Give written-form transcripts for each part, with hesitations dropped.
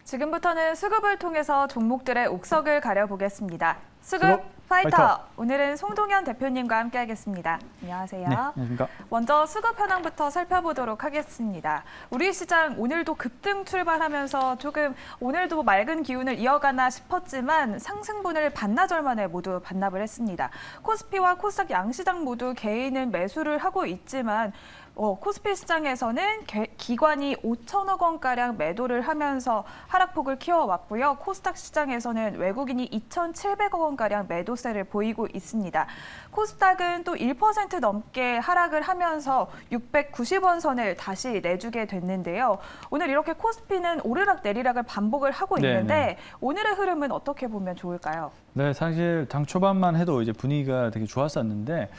지금부터는 수급을 통해서 종목들의 옥석을 가려보겠습니다. 수급 파이터! 오늘은 송동현 대표님과 함께하겠습니다. 안녕하세요. 네, 안녕하십니까. 먼저 수급 현황부터 살펴보도록 하겠습니다. 우리 시장 오늘도 급등 출발하면서 조금 오늘도 맑은 기운을 이어가나 싶었지만 상승분을 반나절 만에 모두 반납을 했습니다. 코스피와 코스닥 양시장 모두 개인은 매수를 하고 있지만 코스피 시장에서는 기관이 5천억 원가량 매도를 하면서 하락폭을 키워왔고요. 코스닥 시장에서는 외국인이 2,700억 원가량 매도세를 보이고 있습니다. 코스닥은 또 1% 넘게 하락을 하면서 690원 선을 다시 내주게 됐는데요. 오늘 이렇게 코스피는 오르락 내리락을 반복을 하고 있는데 오늘의 흐름은 어떻게 보면 좋을까요? 네, 사실 장 초반만 해도 이제 분위기가 되게 좋았었는데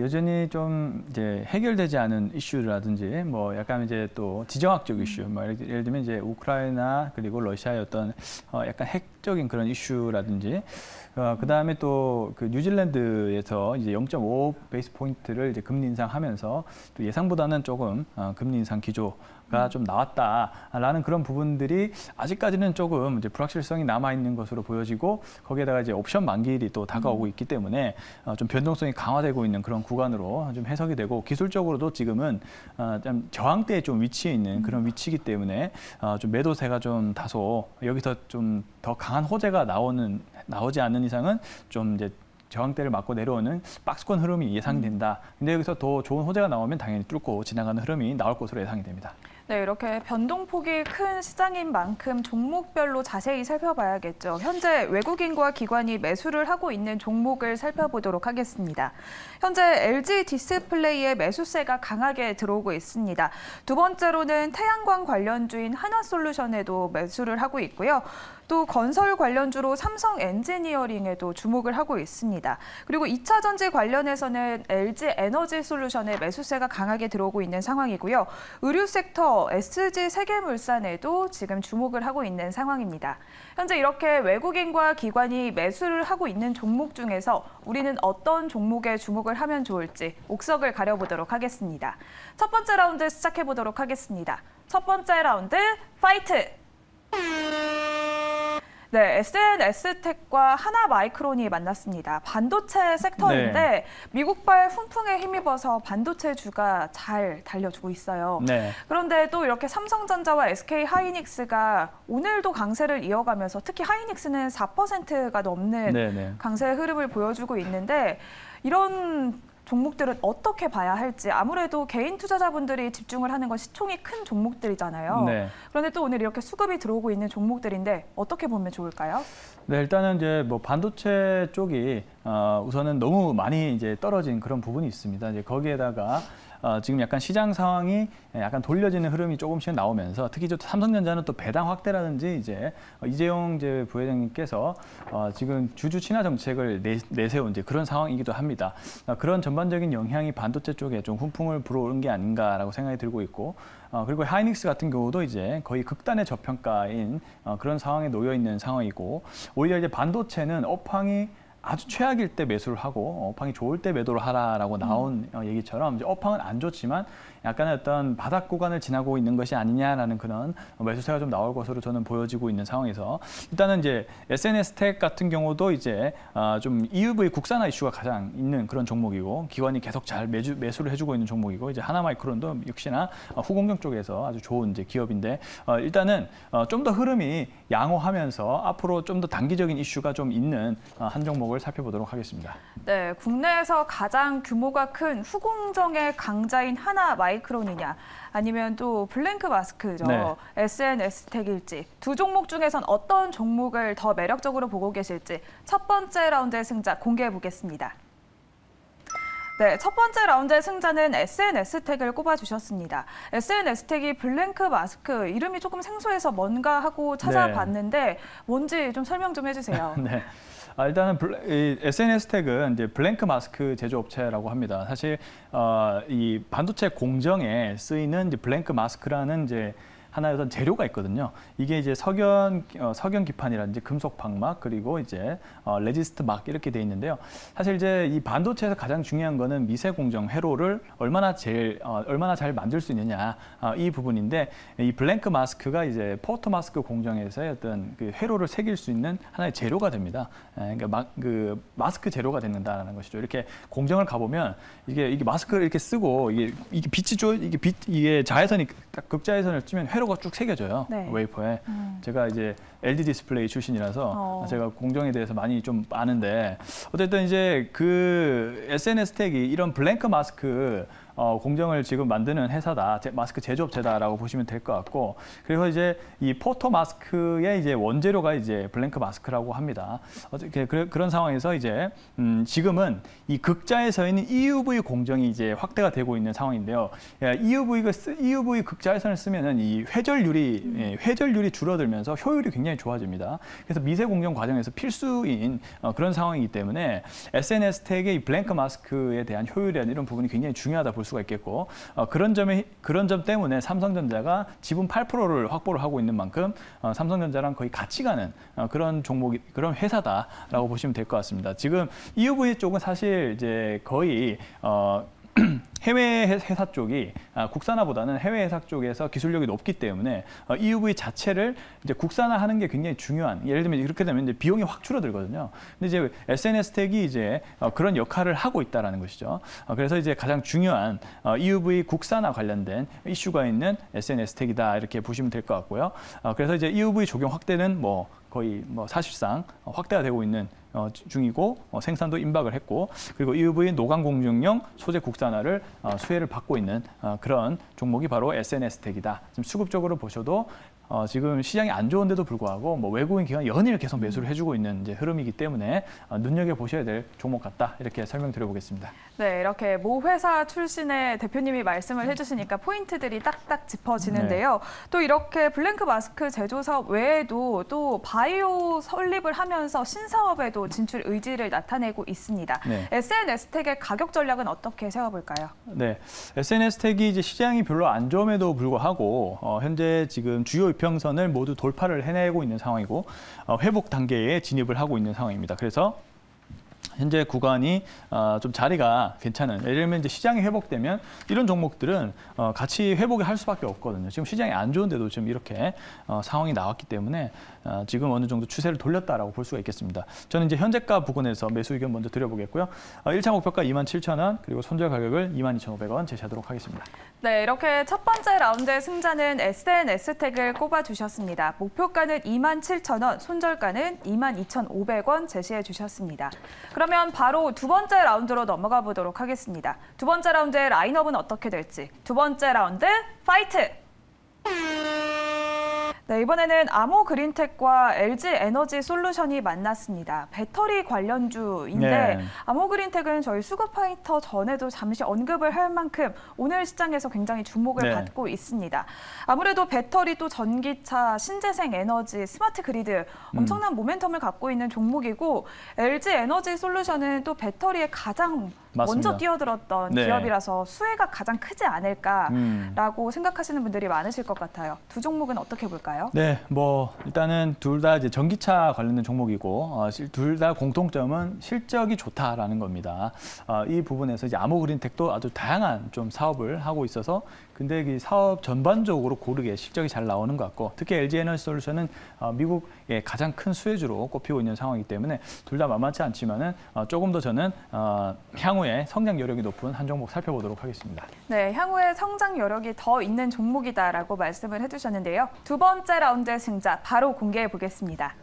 여전히 좀 이제 해결되지 않은 이슈라든지 뭐 약간 이제 또 지정학적 이슈, 뭐 예를 들면 이제 우크라이나 그리고 러시아의 어떤 약간 핵적인 그런 이슈라든지 그다음에 또 그 뉴질랜드에서 이제 0.5 베이스 포인트를 이제 금리 인상하면서 또 예상보다는 조금 금리 인상 기조가 좀 나왔다라는 그런 부분들이 아직까지는 조금 이제 불확실성이 남아 있는 것으로 보여지고 거기에다가 이제 옵션 만기일이 또 다가오고 있기 때문에 좀 변동성이 강화되고 있는 그런 구간으로 좀 해석이 되고 기술적으로도 지금은 좀 저항대에 좀 위치해 있는 그런 위치이기 때문에 좀 매도세가 좀 다소 여기서 좀 더 강한 호재가 나오지 않는 이상은 좀 이제 저항대를 맞고 내려오는 박스권 흐름이 예상된다. 근데 여기서 더 좋은 호재가 나오면 당연히 뚫고 지나가는 흐름이 나올 것으로 예상이 됩니다. 네, 이렇게 변동폭이 큰 시장인 만큼 종목별로 자세히 살펴봐야겠죠. 현재 외국인과 기관이 매수를 하고 있는 종목을 살펴보도록 하겠습니다. 현재 LG 디스플레이의 매수세가 강하게 들어오고 있습니다. 두 번째로는 태양광 관련주인 한화솔루션에도 매수를 하고 있고요. 또 건설 관련주로 삼성 엔지니어링에도 주목을 하고 있습니다. 그리고 2차 전지 관련해서는 LG 에너지 솔루션의 매수세가 강하게 들어오고 있는 상황이고요. 의류 섹터 SG 세계물산에도 지금 주목을 하고 있는 상황입니다. 현재 이렇게 외국인과 기관이 매수를 하고 있는 종목 중에서 우리는 어떤 종목에 주목을 하면 좋을지 옥석을 가려보도록 하겠습니다. 첫 번째 라운드 시작해보도록 하겠습니다. 첫 번째 라운드 파이트! 네, SNS텍과 하나마이크론이 만났습니다. 반도체 섹터인데 미국발 훈풍에 힘입어서 반도체주가 잘 달려주고 있어요. 그런데 또 이렇게 삼성전자와 SK하이닉스가 오늘도 강세를 이어가면서 특히 하이닉스는 4%가 넘는 강세 흐름을 보여주고 있는데 이런 종목들은 어떻게 봐야 할지 아무래도 개인 투자자분들이 집중을 하는 건 시총이 큰 종목들이잖아요. 그런데 또 오늘 이렇게 수급이 들어오고 있는 종목들인데 어떻게 보면 좋을까요? 네, 일단은 이제 뭐 반도체 쪽이 우선은 너무 많이 이제 떨어진 그런 부분이 있습니다. 이제 거기에다가 지금 약간 시장 상황이 약간 돌려지는 흐름이 조금씩 나오면서 특히 삼성전자는 또 배당 확대라든지 이제 이재용 이제 부회장님께서 지금 주주 친화 정책을 내세운 이제 그런 상황이기도 합니다. 그런 전반적인 영향이 반도체 쪽에 좀 훈풍을 불어오른 게 아닌가라고 생각이 들고 있고 그리고 하이닉스 같은 경우도 이제 거의 극단의 저평가인 그런 상황에 놓여 있는 상황이고 오히려 이제 반도체는 업황이 아주 최악일 때 매수를 하고 업황이 좋을 때 매도를 하라라고 나온 얘기처럼 이제 업황은 안 좋지만 약간의 어떤 바닥 구간을 지나고 있는 것이 아니냐라는 그런 매수세가 좀 나올 것으로 저는 보여지고 있는 상황에서 일단은 이제 SNS텍 같은 경우도 이제 좀 EUV 국산화 이슈가 가장 있는 그런 종목이고 기관이 계속 잘 매수를 해주고 있는 종목이고 이제 하나마이크론도 역시나 후공정 쪽에서 아주 좋은 이제 기업인데 일단은 좀 더 흐름이 양호하면서 앞으로 좀 더 단기적인 이슈가 좀 있는 한 종목을 살펴보도록 하겠습니다. 네, 국내에서 가장 규모가 큰 후공정의 강자인 하나마이크론이냐 아니면 또 블랭크 마스크죠. SNS텍일지 두 종목 중에선 어떤 종목을 더 매력적으로 보고 계실지 첫 번째 라운드의 승자 공개해 보겠습니다. 네, 첫 번째 라운드의 승자는 SNS텍을 꼽아주셨습니다. SNS텍이 블랭크 마스크, 이름이 조금 생소해서 뭔가 하고 찾아봤는데 뭔지 좀 설명 좀 해주세요. 일단은 SNS텍은 이제 블랭크 마스크 제조업체라고 합니다. 사실 이 반도체 공정에 쓰이는 이제 블랭크 마스크라는 이제 하나의 어떤 재료가 있거든요. 이게 이제 석연 기판이라든지 금속 방막 그리고 이제 레지스트 막 이렇게 돼 있는데요. 사실 이제 이 반도체에서 가장 중요한 거는 미세 공정 회로를 얼마나 잘 만들 수 있느냐 이 부분인데 이 블랭크 마스크가 이제 포토 마스크 공정에서의 어떤 그 회로를 새길 수 있는 하나의 재료가 됩니다. 그러니까 그 마스크 재료가 된다는 것이죠. 이렇게 공정을 가보면 이게 마스크를 이렇게 쓰고 이게 빛이 이게 자외선이 딱 극자외선을 찌면 회로가 쭉 새겨져요. 네. 웨이퍼에. 제가 이제 LD 디스플레이 출신이라서 제가 공정에 대해서 많이 좀 아는데 어쨌든 이제 그 SNS 텍이 이런 블랭크 마스크 공정을 지금 만드는 회사다, 마스크 제조업체다라고 보시면 될 것 같고, 그리고 이제 이 포토 마스크의 이제 원재료가 이제 블랭크 마스크라고 합니다. 어떻게 그런 상황에서 이제 지금은 이 극자에서 있는 EUV 공정이 이제 확대가 되고 있는 상황인데요. EUV 극자외선을 쓰면은 이 회전율이 줄어들면서 효율이 굉장히 좋아집니다. 그래서 미세 공정 과정에서 필수인 그런 상황이기 때문에 SNS 텍의 이 블랭크 마스크에 대한 효율이나 이런 부분이 굉장히 중요하다 볼 수가 있겠고, 그런 점 때문에 삼성전자가 지분 8%를 확보를 하고 있는 만큼 삼성전자랑 거의 같이 가는 그런 그런 회사다라고 보시면 될 것 같습니다. 지금 EUV 쪽은 사실 이제 거의 해외 회사 쪽이 국산화보다는 해외 회사 쪽에서 기술력이 높기 때문에 EUV 자체를 이제 국산화하는 게 굉장히 중요한, 예를 들면 이렇게 되면 이제 비용이 확 줄어들거든요. 근데 이제 SNS 텍이 이제 그런 역할을 하고 있다라는 것이죠. 그래서 이제 가장 중요한 EUV 국산화 관련된 이슈가 있는 SNS 텍이다 이렇게 보시면 될 것 같고요. 그래서 이제 EUV 적용 확대는 거의 사실상 확대가 되고 있는 중이고 생산도 임박을 했고, 그리고 EUV 노광 공정용 소재 국산화를 수혜를 받고 있는 그런 종목이 바로 SNS 텍이다. 지금 수급적으로 보셔도 지금 시장이 안 좋은데도 불구하고 외국인 기관이 연일 계속 매수를 해주고 있는 이제 흐름이기 때문에 눈여겨 보셔야 될 종목 같다 이렇게 설명드려보겠습니다. 네, 이렇게 모 회사 출신의 대표님이 말씀을 해주시니까 포인트들이 딱딱 짚어지는데요. 네. 또 이렇게 블랭크 마스크 제조 사업 외에도 또 바이오 설립을 하면서 신사업에도 진출 의지를 나타내고 있습니다. 네. SNS 텍의 가격 전략은 어떻게 세워볼까요? 네, SNS 텍이 이제 시장이 별로 안 좋음에도 불구하고 현재 지금 주요 이평선을 모두 돌파를 해내고 있는 상황이고 회복 단계에 진입을 하고 있는 상황입니다. 그래서 현재 구간이 좀 자리가 괜찮은, 예를 들면 이제 시장이 회복되면 이런 종목들은 같이 회복을 할 수밖에 없거든요. 지금 시장이 안 좋은데도 지금 이렇게 상황이 나왔기 때문에 지금 어느 정도 추세를 돌렸다라고 볼 수가 있겠습니다. 저는 이제 현재가 부근에서 매수 의견 먼저 드려보겠고요. 1차 목표가 27,000원, 그리고 손절 가격을 22,500원 제시하도록 하겠습니다. 네, 이렇게 첫 번째 라운드의 승자는 SNS 텍을 꼽아주셨습니다. 목표가는 27,000원, 손절가는 22,500원 제시해 주셨습니다. 그러면 바로 두 번째 라운드로 넘어가 보도록 하겠습니다. 두 번째 라운드의 라인업은 어떻게 될지. 두 번째 라운드 파이트! 네, 이번에는 아모그린텍과 LG에너지솔루션이 만났습니다. 배터리 관련주인데 네. 아모그린텍은 저희 수급 파이터 전에도 잠시 언급을 할 만큼 오늘 시장에서 굉장히 주목을 받고 있습니다. 아무래도 배터리 또 전기차, 신재생 에너지, 스마트 그리드 엄청난 모멘텀을 갖고 있는 종목이고, LG에너지솔루션은 또 배터리에 가장 맞습니다. 먼저 뛰어들었던 기업이라서 수혜가 가장 크지 않을까라고 생각하시는 분들이 많으실 것 같아요. 두 종목은 어떻게 볼까요? 네, 일단은 둘 다 이제 전기차 관련된 종목이고 둘 다 공통점은 실적이 좋다라는 겁니다. 이 부분에서 이제 아모그린텍도 아주 다양한 좀 사업을 하고 있어서 근데 이 사업 전반적으로 고르게 실적이 잘 나오는 것 같고, 특히 LG에너지솔루션은 미국의 가장 큰 수혜주로 꼽히고 있는 상황이기 때문에 둘 다 만만치 않지만은 조금 더 저는 향후에 성장 여력이 높은 한 종목 살펴보도록 하겠습니다. 네, 향후에 성장 여력이 더 있는 종목이다라고 말씀을 해주셨는데요. 두 번째 라운드의 승자 바로 공개해 보겠습니다.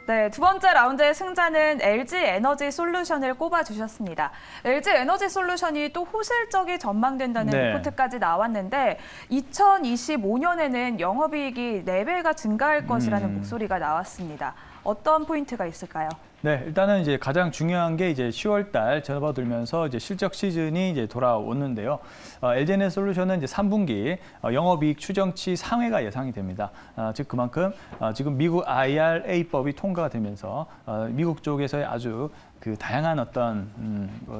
네, 두 번째 라운드의 승자는 LG에너지솔루션을 꼽아주셨습니다. LG에너지솔루션이 또 호실적이 전망된다는 리포트까지 나왔는데 2025년에는 영업이익이 4배가 증가할 것이라는 목소리가 나왔습니다. 어떤 포인트가 있을까요? 네, 일단은 이제 가장 중요한 게 이제 10월 달 접어들면서 이제 실적 시즌이 이제 돌아오는데요. LG에너지솔루션은 이제 3분기 영업이익 추정치 상회가 예상이 됩니다. 즉 그만큼 지금 미국 IRA법이 통과가 되면서 미국 쪽에서의 아주 그 다양한 어떤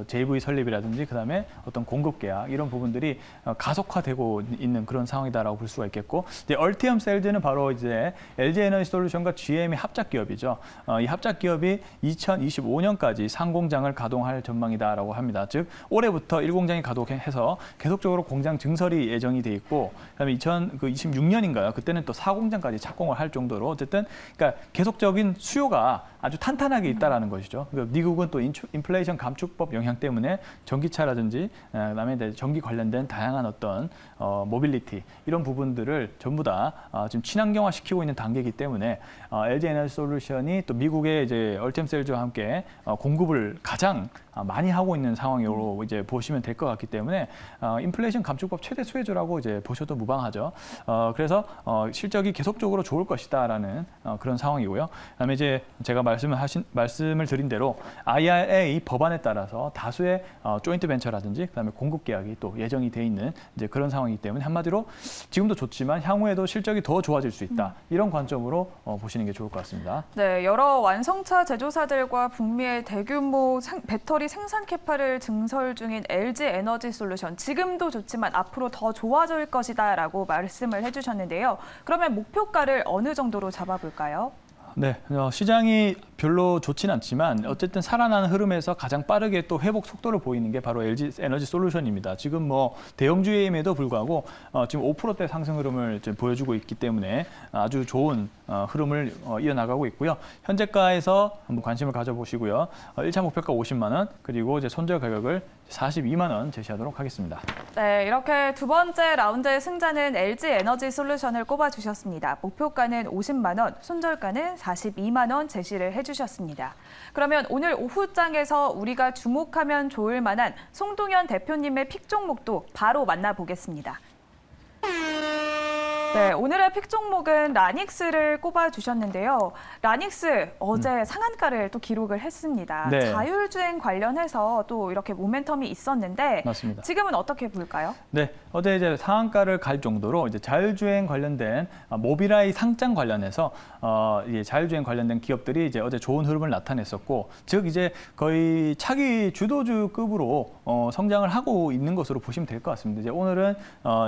JV 설립이라든지 그다음에 어떤 공급 계약 이런 부분들이 가속화되고 있는 그런 상황이다라고 볼 수가 있겠고, 이제 얼티엄 셀즈는 바로 이제 LG 에너지 솔루션과 GM의 합작 기업이죠. 이 합작 기업이 2025년까지 상공장을 가동할 전망이다라고 합니다. 즉 올해부터 1공장이 가동해서 계속적으로 공장 증설이 예정이 돼 있고, 그다음에 2026년인가요? 그때는 또 4공장까지 착공을 할 정도로 어쨌든 그러니까 계속적인 수요가 아주 탄탄하게 있다라는 것이죠. 그러니까 미국은 또 인플레이션 감축법 영향 때문에 전기차라든지 그다음에 이제 전기 관련된 다양한 어떤 모빌리티 이런 부분들을 전부 다 지금 친환경화 시키고 있는 단계이기 때문에 LG 에너지 솔루션이 또 미국의 이제 얼티엄 셀즈와 함께 공급을 가장 많이 하고 있는 상황으로 이제 보시면 될 것 같기 때문에 인플레이션 감축법 최대 수혜주라고 이제 보셔도 무방하죠. 그래서 실적이 계속적으로 좋을 것이다라는 그런 상황이고요. 그다음에 이제 제가 말씀을 드린 대로 IRA 법안에 따라서 다수의 조인트 벤처라든지 그다음에 공급 계약이 또 예정이 돼 있는 이제 그런 상황이기 때문에 한마디로 지금도 좋지만 향후에도 실적이 더 좋아질 수 있다. 이런 관점으로 보시는 게 좋을 것 같습니다. 네, 여러 완성차 제조사들과 북미의 대규모 배터리 생산 캐파를 증설 중인 LG 에너지 솔루션, 지금도 좋지만 앞으로 더 좋아질 것이다라고 말씀을 해주셨는데요. 그러면 목표가를 어느 정도로 잡아볼까요? 네, 시장이 별로 좋진 않지만 어쨌든 살아나는 흐름에서 가장 빠르게 또 회복 속도를 보이는 게 바로 LG 에너지 솔루션입니다. 지금 뭐 대형주임에도 불구하고 지금 5%대 상승 흐름을 지금 보여주고 있기 때문에 아주 좋은 흐름을 이어나가고 있고요. 현재가에서 한번 관심을 가져보시고요. 1차 목표가 50만 원, 그리고 이제 손절 가격을 42만 원 제시하도록 하겠습니다. 네, 이렇게 두 번째 라운드의 승자는 LG 에너지 솔루션을 꼽아주셨습니다. 목표가는 50만 원, 손절가는 42만 원 제시를 해주셨습니다. 그러면 오늘 오후장에서 우리가 주목하면 좋을 만한 송동현 대표님의 픽 종목도 바로 만나보겠습니다. 네, 오늘의 픽 종목은 라닉스를 꼽아주셨는데요. 라닉스 어제 상한가를 또 기록을 했습니다. 네. 자율주행 관련해서 또 이렇게 모멘텀이 있었는데 맞습니다. 지금은 어떻게 볼까요? 네, 어제 이제 상한가를 갈 정도로 이제 자율주행 관련된 모빌아이 상장 관련해서 이제 자율주행 관련된 기업들이 이제 어제 좋은 흐름을 나타냈었고, 즉 이제 거의 차기 주도주급으로 성장을 하고 있는 것으로 보시면 될 것 같습니다. 이제 오늘은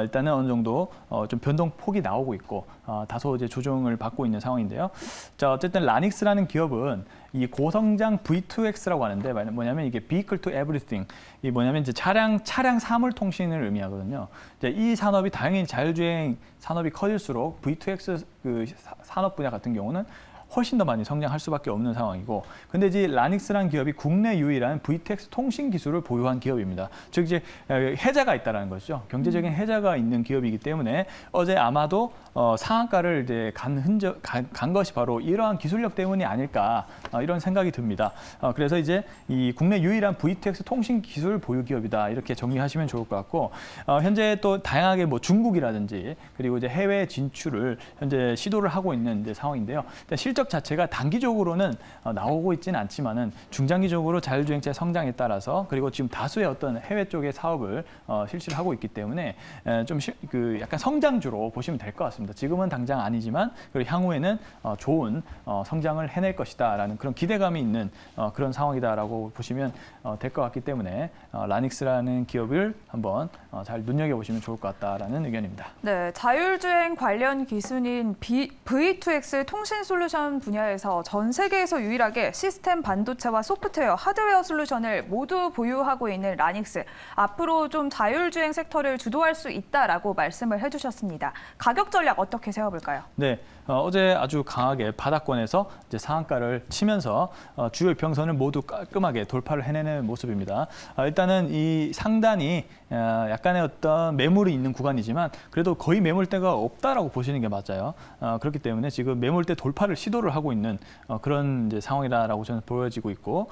일단은 어느 정도 좀 변동 폭이 나오고 있고 다소 이제 조정을 받고 있는 상황인데요. 자, 어쨌든 라닉스라는 기업은 이 고성장 V2X라고 하는데 뭐냐면 이게 Vehicle to Everything, 이 뭐냐면 이제 차량 사물 통신을 의미하거든요. 이제 이 산업이 당연히 자율주행 산업이 커질수록 V2X 그 산업 분야 같은 경우는 훨씬 더 많이 성장할 수밖에 없는 상황이고, 근데 이제 라닉스라는 기업이 국내 유일한 VTX 통신 기술을 보유한 기업입니다. 즉 이제 해자가 있다라는 것이죠. 경제적인 해자가 있는 기업이기 때문에 어제 아마도 상한가를 이제 간 것이 바로 이러한 기술력 때문이 아닐까 이런 생각이 듭니다. 그래서 이제 이 국내 유일한 VTX 통신 기술 보유 기업이다 이렇게 정리하시면 좋을 것 같고, 현재 또 다양하게 뭐 중국이라든지 그리고 이제 해외 진출을 현재 시도를 하고 있는 이제 상황인데요. 실적 자체가 단기적으로는 나오고 있지는 않지만은 중장기적으로 자율주행차 성장에 따라서 그리고 지금 다수의 어떤 해외 쪽의 사업을 실시를 하고 있기 때문에 좀 약간 성장주로 보시면 될 것 같습니다. 지금은 당장 아니지만 그리고 향후에는 좋은 성장을 해낼 것이다라는 그런 기대감이 있는 그런 상황이다라고 보시면 될 것 같기 때문에 라닉스라는 기업을 한번 잘 눈여겨보시면 좋을 것 같다라는 의견입니다. 네, 자율주행 관련 기술인 V2X 통신 솔루션 분야에서 전 세계에서 유일하게 시스템 반도체와 소프트웨어, 하드웨어 솔루션을 모두 보유하고 있는 라닉스. 앞으로 좀 자율주행 섹터를 주도할 수 있다라고 말씀을 해주셨습니다. 가격 전략 어떻게 세워볼까요? 네, 어제 아주 강하게 바닥권에서 이제 상한가를 치면서 주요 평선을 모두 깔끔하게 돌파를 해내는 모습입니다. 일단은 이 상단이 약간의 어떤 매물이 있는 구간이지만 그래도 거의 매물대가 없다라고 보시는 게 맞아요. 그렇기 때문에 지금 매물대 돌파를 시도를 하고 있는 그런 이제 상황이다라고 저는 보여지고 있고,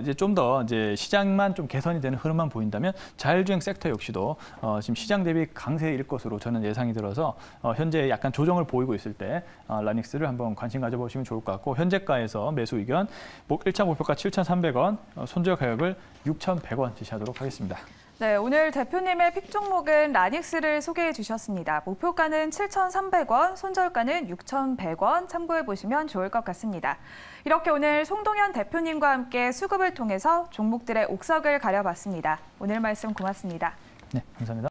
이제 좀 더 이제 시장만 좀 개선이 되는 흐름만 보인다면 자율주행 섹터 역시도 지금 시장 대비 강세일 것으로 저는 예상이 들어서 현재 약간 조정을 보이고 있을 때 라닉스를 한번 관심 가져보시면 좋을 것 같고, 현재가에서 매수 의견 1차 목표가 7,300원, 손절 가격을 6,100원 제시하도록 하겠습니다. 네, 오늘 대표님의 픽 종목은 라닉스를 소개해 주셨습니다. 목표가는 7,300원, 손절가는 6,100원 참고해 보시면 좋을 것 같습니다. 이렇게 오늘 송동현 대표님과 함께 수급을 통해서 종목들의 옥석을 가려봤습니다. 오늘 말씀 고맙습니다. 네, 감사합니다.